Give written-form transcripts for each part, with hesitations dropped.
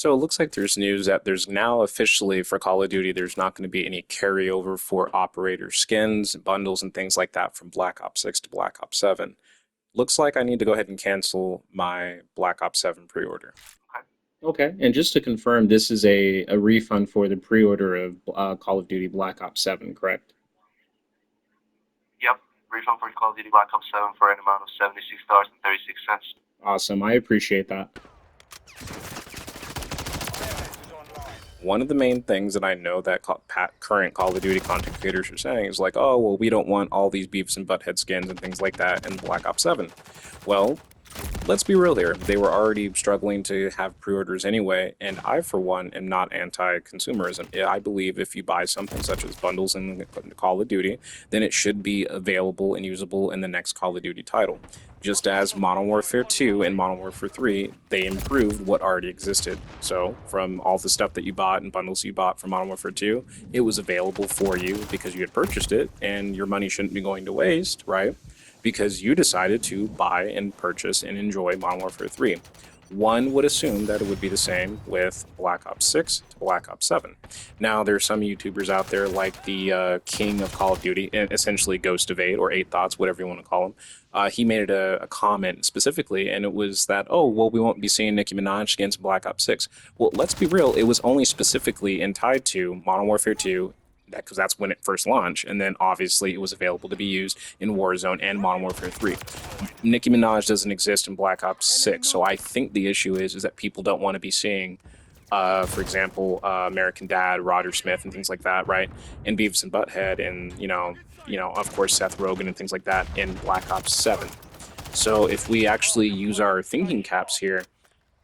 So it looks like there's news that there's now officially for Call of Duty, there's not going to be any carryover for operator skins, bundles, and things like that from Black Ops 6 to Black Ops 7. Looks like I need to go ahead and cancel my Black Ops 7 pre-order. Okay. Okay, and just to confirm, this is a refund for the pre-order of Call of Duty Black Ops 7, correct? Yep. Refund for Call of Duty Black Ops 7 for an amount of $76.36. Awesome, I appreciate that. One of the main things that I know that current Call of Duty content creators are saying is like, oh, well, we don't want all these Beavis and Butthead skins and things like that in Black Ops 7. Well, let's be real here. They were already struggling to have pre-orders anyway, and I, for one, am not anti-consumerism. I believe if you buy something such as bundles in Call of Duty, then it should be available and usable in the next Call of Duty title. Just as Modern Warfare 2 and Modern Warfare 3, they improved what already existed. So, from all the stuff that you bought and bundles you bought from Modern Warfare 2, it was available for you because you had purchased it, and your money shouldn't be going to waste, right? Because you decided to buy and purchase and enjoy Modern Warfare 3. One would assume that it would be the same with Black Ops 6 to Black Ops 7. Now, there's some YouTubers out there like the king of Call of Duty, essentially Ghost of 8 or 8 Thoughts, whatever you want to call him. He made a comment specifically, and it was that, oh, well, we won't be seeing Nicki Minaj against Black Ops 6. Well, let's be real, it was only specifically and tied to Modern Warfare 2 because that's when it first launched, and then obviously it was available to be used in Warzone and Modern Warfare 3. Nicki Minaj doesn't exist in Black Ops 6, so I think the issue is that people don't want to be seeing, for example, American Dad, Roger Smith, and things like that, right? And Beavis and Butthead, and of course, Seth Rogen and things like that in Black Ops 7. So if we actually use our thinking caps here,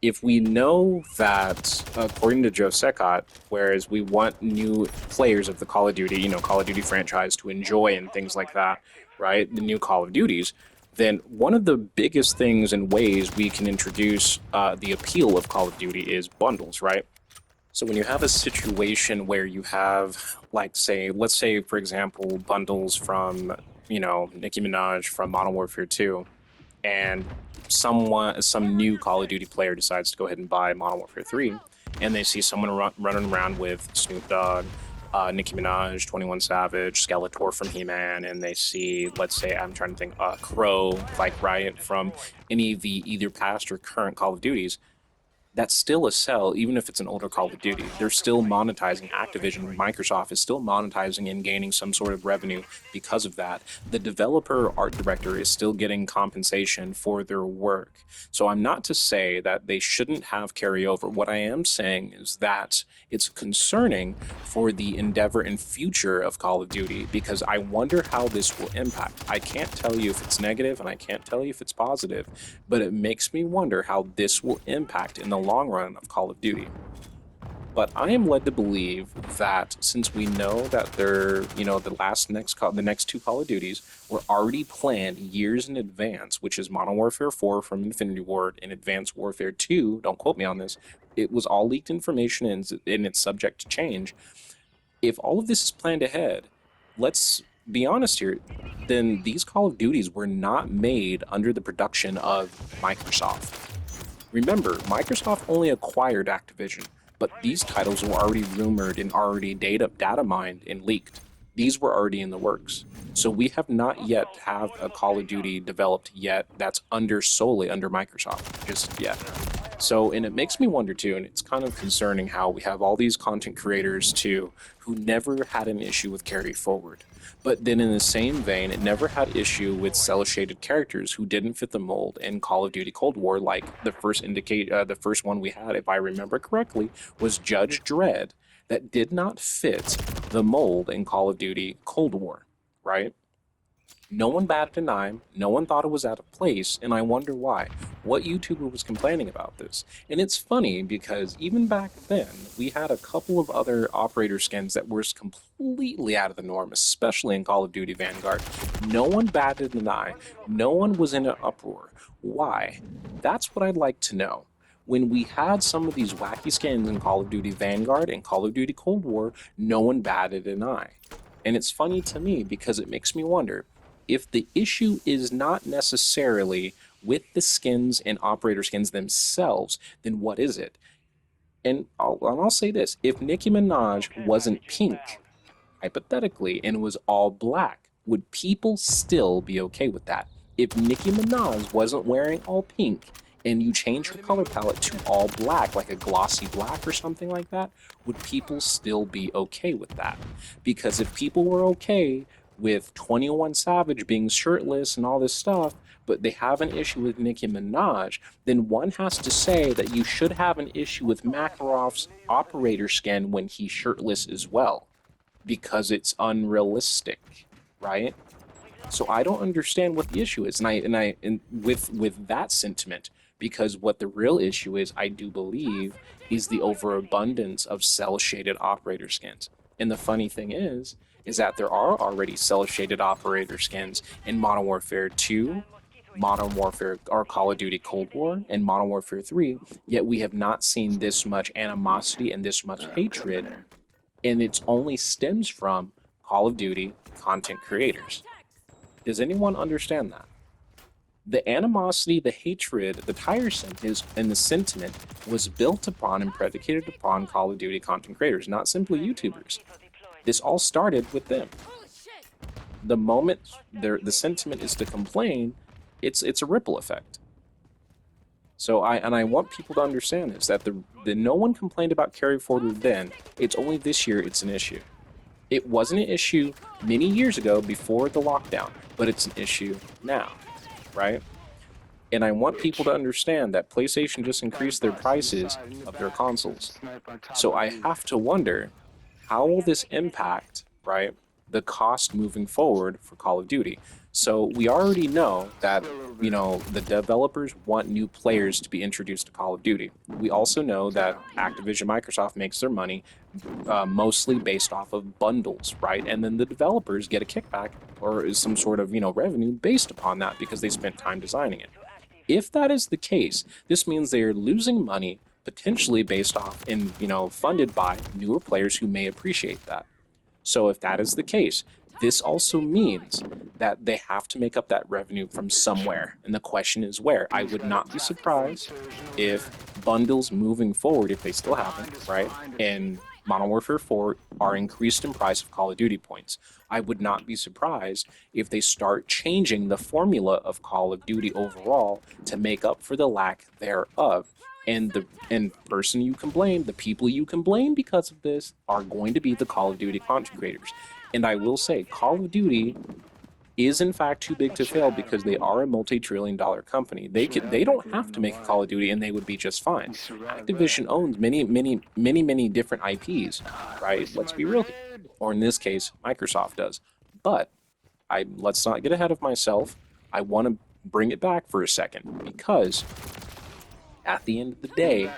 if we know that, according to Joe Secott, whereas we want new players of the Call of Duty, Call of Duty franchise to enjoy and things like that, right? The new Call of Duties, then one of the biggest things and ways we can introduce the appeal of Call of Duty is bundles, right? So when you have a situation where you have, like, say, let's say, for example, bundles from, Nicki Minaj from Modern Warfare 2, and some new Call of Duty player decides to go ahead and buy Modern Warfare 3, and they see someone running around with Snoop Dogg, Nicki Minaj, 21 Savage, Skeletor from He-Man, and they see, let's say, I'm trying to think, Crow, like Riot from any of the either past or current Call of Duties, that's still a sell, even if it's an older Call of Duty. They're still monetizing. Activision, Microsoft is still monetizing and gaining some sort of revenue because of that. The developer art director is still getting compensation for their work. So I'm not to say that they shouldn't have carryover. What I am saying is that it's concerning for the endeavor and future of Call of Duty because I wonder how this will impact. I can't tell you if it's negative and I can't tell you if it's positive, but it makes me wonder how this will impact in the long run of Call of Duty. But I am led to believe that since we know that the next two Call of Duties were already planned years in advance, which is Modern Warfare 4 from Infinity Ward and Advanced Warfare 2, don't quote me on this, it was all leaked information and it's subject to change. If all of this is planned ahead, let's be honest here, then these Call of Duties were not made under the production of Microsoft. Remember, Microsoft only acquired Activision, but these titles were already rumored and already data mined and leaked. These were already in the works. So we have not yet have a Call of Duty developed yet that's solely under Microsoft, just yet. So, and it makes me wonder too, and it's kind of concerning how we have all these content creators too who never had an issue with carry forward. But then in the same vein, it never had issue with cel shaded characters who didn't fit the mold in Call of Duty Cold War, like the first one we had, if I remember correctly, was Judge Dredd that did not fit the mold in Call of Duty Cold War, right? No one batted an eye, no one thought it was out of place, and I wonder why. What YouTuber was complaining about this? And it's funny because even back then, we had a couple of other operator skins that were completely out of the norm, especially in Call of Duty Vanguard. No one batted an eye, no one was in an uproar. Why? That's what I'd like to know. When we had some of these wacky skins in Call of Duty Vanguard and Call of Duty Cold War, no one batted an eye. And it's funny to me because it makes me wonder, if the issue is not necessarily with the skins and operator skins themselves, then what is it? And I'll say this: if Nicki Minaj wasn't pink, hypothetically, and it was all black, would people still be okay with that? If Nicki Minaj wasn't wearing all pink and you change her color palette to all black, like a glossy black or something like that, would people still be okay with that? Because if people were okay with 21 Savage being shirtless and all this stuff, but they have an issue with Nicki Minaj, then one has to say that you should have an issue with Makarov's operator skin when he's shirtless as well, because it's unrealistic, right? So I don't understand what the issue is, and with that sentiment, because what the real issue is, I do believe, is the overabundance of cell shaded operator skins. And the funny thing is that there are already cell shaded operator skins in Modern Warfare 2, Modern Warfare or Call of Duty Cold War, and Modern Warfare 3, yet we have not seen this much animosity and this much hatred, and it only stems from Call of Duty content creators. Does anyone understand that? The animosity, the hatred, the tiresomeness, and the sentiment was built upon and predicated upon Call of Duty content creators, not simply YouTubers. This all started with them. The moment the sentiment is to complain, it's a ripple effect. So I want people to understand this, that the no one complained about carry forward then. It's only this year it's an issue. It wasn't an issue many years ago before the lockdown, but it's an issue now, right? And I want people to understand that PlayStation just increased their prices of their consoles. So I have to wonder, how will this impact, right, the cost moving forward for Call of Duty? So we already know that, the developers want new players to be introduced to Call of Duty. We also know that Activision Microsoft makes their money mostly based off of bundles, right? And then the developers get a kickback or some sort of, revenue based upon that because they spent time designing it. If that is the case, this means they are losing money potentially based off and, funded by newer players who may appreciate that. So if that is the case, this also means that they have to make up that revenue from somewhere. And the question is where. I would not be surprised if bundles moving forward, if they still happen, right, and Modern Warfare 4 are increased in price of Call of Duty points. I would not be surprised if they start changing the formula of Call of Duty overall to make up for the lack thereof. And the person you can blame, the people you can blame because of this, are going to be the Call of Duty content creators. And I will say, Call of Duty is in fact too big to fail because they are a multi-trillion-dollar company. They don't have to make a Call of Duty and they would be just fine. Activision owns many different IPs, right? Let's be real here. Or in this case, Microsoft does. But let's not get ahead of myself. I want to bring it back for a second because at the end of the day,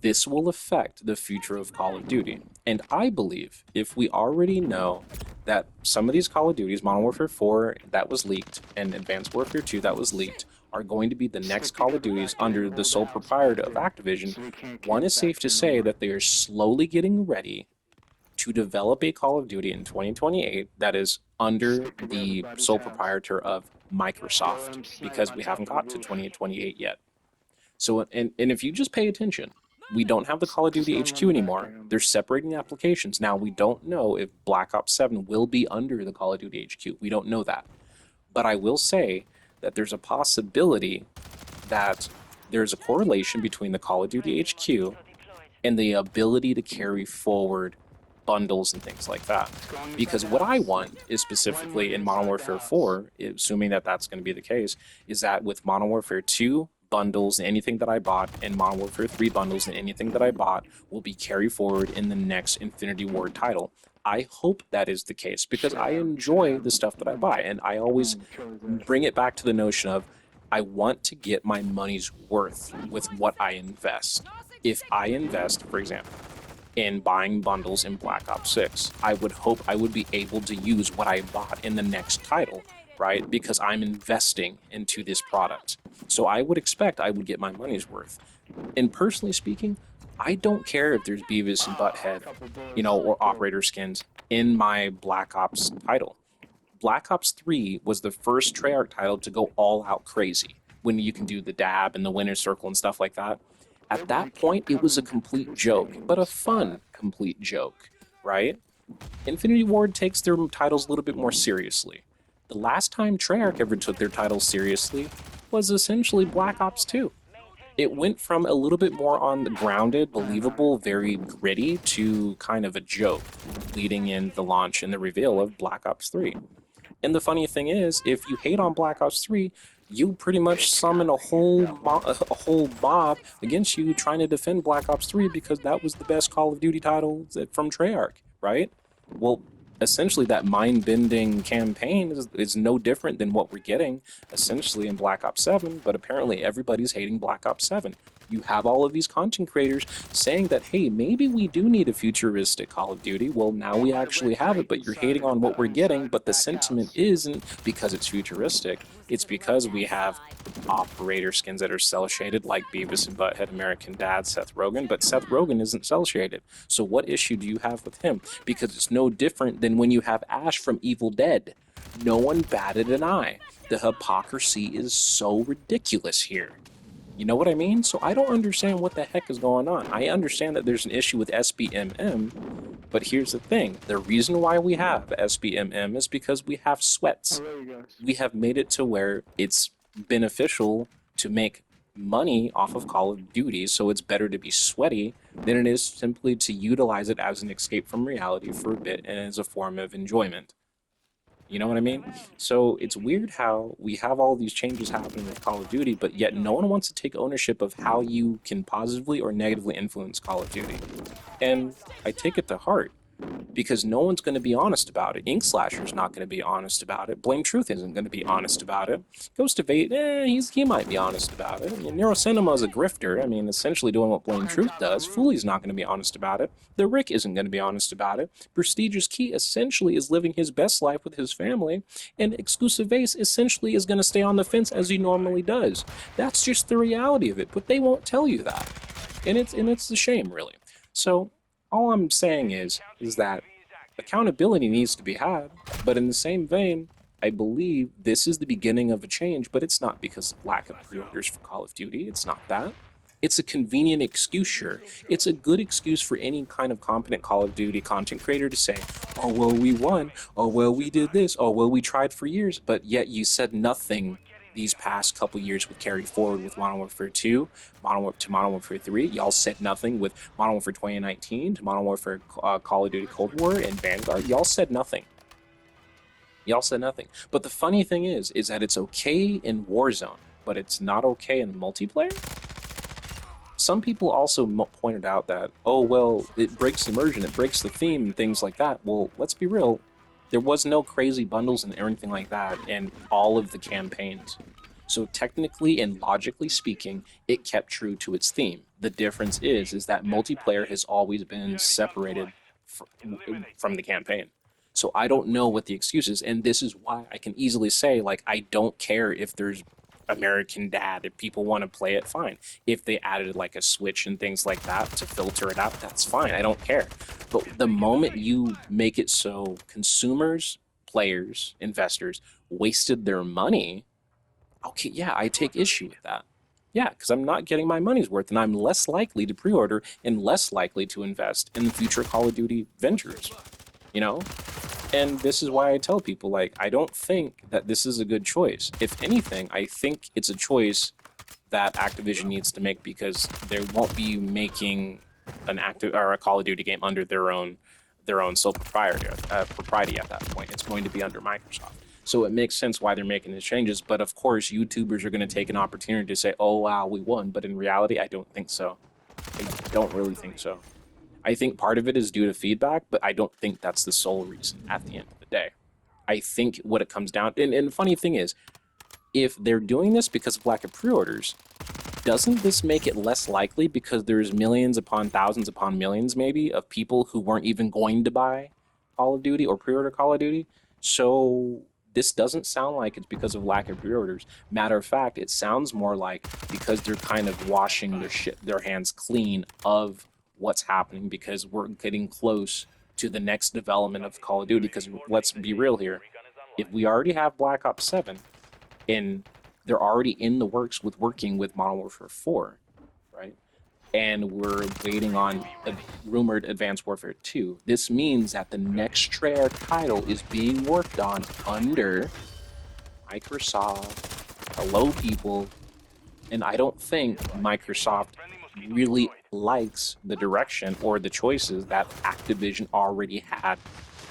this will affect the future of Call of Duty. And I believe if we already know that some of these Call of Duties, Modern Warfare 4 that was leaked and Advanced Warfare 2 that was leaked, are going to be the next Call of Duties under the sole proprietor of Activision, one is safe to say that they are slowly getting ready to develop a Call of Duty in 2028 that is under the sole proprietor of Microsoft, because we haven't got to 2028 yet. So, and if you just pay attention, we don't have the Call of Duty HQ anymore. They're separating the applications. Now, we don't know if Black Ops 7 will be under the Call of Duty HQ. We don't know that. But I will say that there's a possibility that there's a correlation between the Call of Duty HQ and the ability to carry forward bundles and things like that. Because what I want is specifically in Modern Warfare 4, assuming that that's going to be the case, is that with Modern Warfare 2, bundles and anything that I bought, and Modern Warfare 3 bundles and anything that I bought will be carried forward in the next Infinity Ward title. I hope that is the case because I enjoy the stuff that I buy, and I always bring it back to the notion of I want to get my money's worth with what I invest. If I invest, for example, in buying bundles in Black Ops 6, I would hope I would be able to use what I bought in the next title, right? Because I'm investing into this product. So I would expect I would get my money's worth. And personally speaking, I don't care if there's Beavis and Butthead, or operator skins in my Black Ops title. Black Ops 3 was the first Treyarch title to go all out crazy when you can do the dab and the winner's circle and stuff like that. At that point, it was a complete joke, but a fun, complete joke, right? Infinity Ward takes their titles a little bit more seriously. The last time Treyarch ever took their titles seriously was essentially Black Ops 2. It went from a little bit more on the grounded, believable, very gritty to kind of a joke, leading in the launch and the reveal of Black Ops 3. And the funny thing is, if you hate on Black Ops 3, you pretty much summon a whole mob against you trying to defend Black Ops 3 because that was the best Call of Duty title from Treyarch, right? Well, essentially that mind-bending campaign is no different than what we're getting essentially in Black Ops 7, but apparently everybody's hating Black Ops 7. You have all of these content creators saying that, hey, maybe we do need a futuristic Call of Duty. Well, now we actually have it, but you're hating on what we're getting. But the sentiment isn't because it's futuristic. It's because we have operator skins that are cel shaded, like Beavis and Butthead, American Dad, Seth Rogen. But Seth Rogen isn't cel shaded. So what issue do you have with him? Because it's no different than when you have Ash from Evil Dead. No one batted an eye. The hypocrisy is so ridiculous here. You know what I mean? So I don't understand what the heck is going on. I understand that there's an issue with SBMM, but here's the thing. The reason why we have SBMM is because we have sweats. We have made it to where it's beneficial to make money off of Call of Duty, so it's better to be sweaty than it is simply to utilize it as an escape from reality for a bit and as a form of enjoyment. You know what I mean? So it's weird how we have all these changes happening with Call of Duty, but yet no one wants to take ownership of how you can positively or negatively influence Call of Duty. And I take it to heart because no one's going to be honest about it. Ink Slasher's not going to be honest about it. Blame Truth isn't going to be honest about it. Ghost of Eight, he might be honest about it. I mean, Neurocinema is a grifter. I mean, essentially doing what Blame Truth does. Fooley's not going to be honest about it. The Rick isn't going to be honest about it. Prestigious Key essentially is living his best life with his family, and Exclusive Ace essentially is going to stay on the fence as he normally does. That's just the reality of it, but they won't tell you that, and it's a shame, really. So all I'm saying is that accountability needs to be had, but in the same vein, I believe this is the beginning of a change, but it's not because of lack of pre-orders for Call of Duty. It's not that. It's a convenient excuse, sure. It's a good excuse for any kind of competent Call of Duty content creator to say, oh, well, we won. Oh, well, we did this. Oh, well, we tried for years, but yet you said nothing these past couple years with carry forward with Modern Warfare 2, Modern Warfare 3. Y'all said nothing with Modern Warfare 2019 to Modern Warfare Call of Duty Cold War and Vanguard. Y'all said nothing. Y'all said nothing. But the funny thing is that it's okay in Warzone, but it's not okay in multiplayer? Some people also pointed out that, oh, well, it breaks immersion, it breaks the theme, and things like that. Well, let's be real. There was no crazy bundles and everything like that in all of the campaigns. So technically and logically speaking, it kept true to its theme. The difference is that multiplayer has always been separated from the campaign. So I don't know what the excuse is, and this is why I can easily say, like, I don't care if there's American Dad. If people want to play it, fine. If they added like a switch and things like that to filter it out, that's fine. I don't care. But the moment you make it so consumers, players, investors wasted their money, okay, yeah, I take issue with that. Yeah, because I'm not getting my money's worth, and I'm less likely to pre-order and less likely to invest in the future Call of Duty ventures. You know? And this is why I tell people, like, I don't think that this is a good choice. If anything, I think it's a choice that Activision needs to make because they won't be making a Call of Duty game under their own sole propriety at that point. It's going to be under Microsoft. So it makes sense why they're making these changes. But of course, YouTubers are going to take an opportunity to say, oh, wow, we won. But in reality, I don't think so. I don't really think so. I think part of it is due to feedback, but I don't think that's the sole reason at the end of the day. I think what it comes down to, and the funny thing is, if they're doing this because of lack of pre-orders, doesn't this make it less likely because there's millions upon thousands upon millions maybe of people who weren't even going to buy Call of Duty or pre-order Call of Duty? So this doesn't sound like it's because of lack of pre-orders. Matter of fact, it sounds more like because they're kind of washing their hands clean of what's happening because we're getting close to the next development of Call of Duty. Because let's be real here, if we already have Black Ops 7 and they're already in the works with working with Modern Warfare 4, right? and we're waiting on a rumored Advanced Warfare 2. This means that the next Treyarch title is being worked on under Microsoft. Hello, people. And I don't think Microsoft really likes the direction or the choices that Activision already had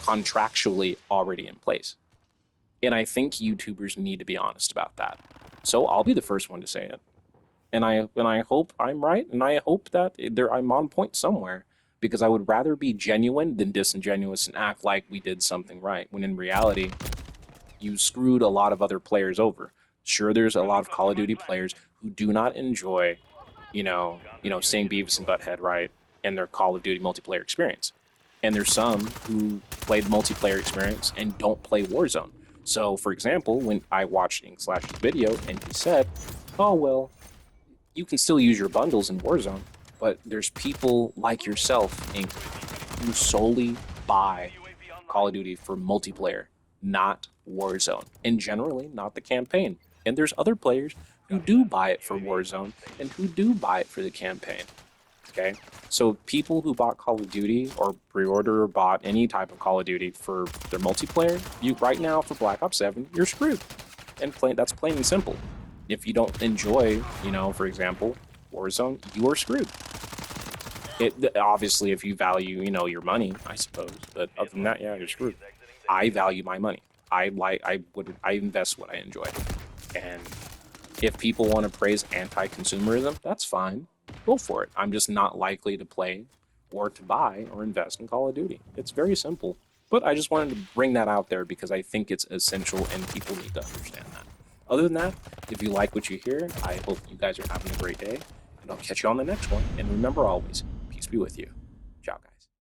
contractually already in place. And I think YouTubers need to be honest about that. So I'll be the first one to say it. And I hope I'm right, and I hope that I'm on point somewhere, because I would rather be genuine than disingenuous and act like we did something right, when in reality, you screwed a lot of other players over. Sure, there's a lot of Call of Duty players who do not enjoy, seeing Beavis and Butthead, right, in their Call of Duty multiplayer experience. And there's some who play the multiplayer experience and don't play Warzone. So, for example, when I watched Ink/'s video and he said, "Oh well, you can still use your bundles in Warzone, but there's people like yourself, Ink, who solely buy Call of Duty for multiplayer, not Warzone, and generally not the campaign. And there's other players who do buy it for Warzone and who do buy it for the campaign." Okay, so people who bought Call of Duty or pre-order or bought any type of Call of Duty for their multiplayer, you right now for Black Ops 7, you're screwed. And that's plain and simple. If you don't enjoy, for example, Warzone, you are screwed. Obviously, if you value, your money, I suppose. But other than that, yeah, you're screwed. I value my money. I invest what I enjoy. And if people want to praise anti-consumerism, that's fine. Go for it. I'm just not likely to play or to buy or invest in Call of Duty. It's very simple. But I just wanted to bring that out there because I think it's essential and people need to understand that. Other than that, if you like what you hear, I hope you guys are having a great day. And I'll catch you on the next one. And remember always, peace be with you. Ciao, guys.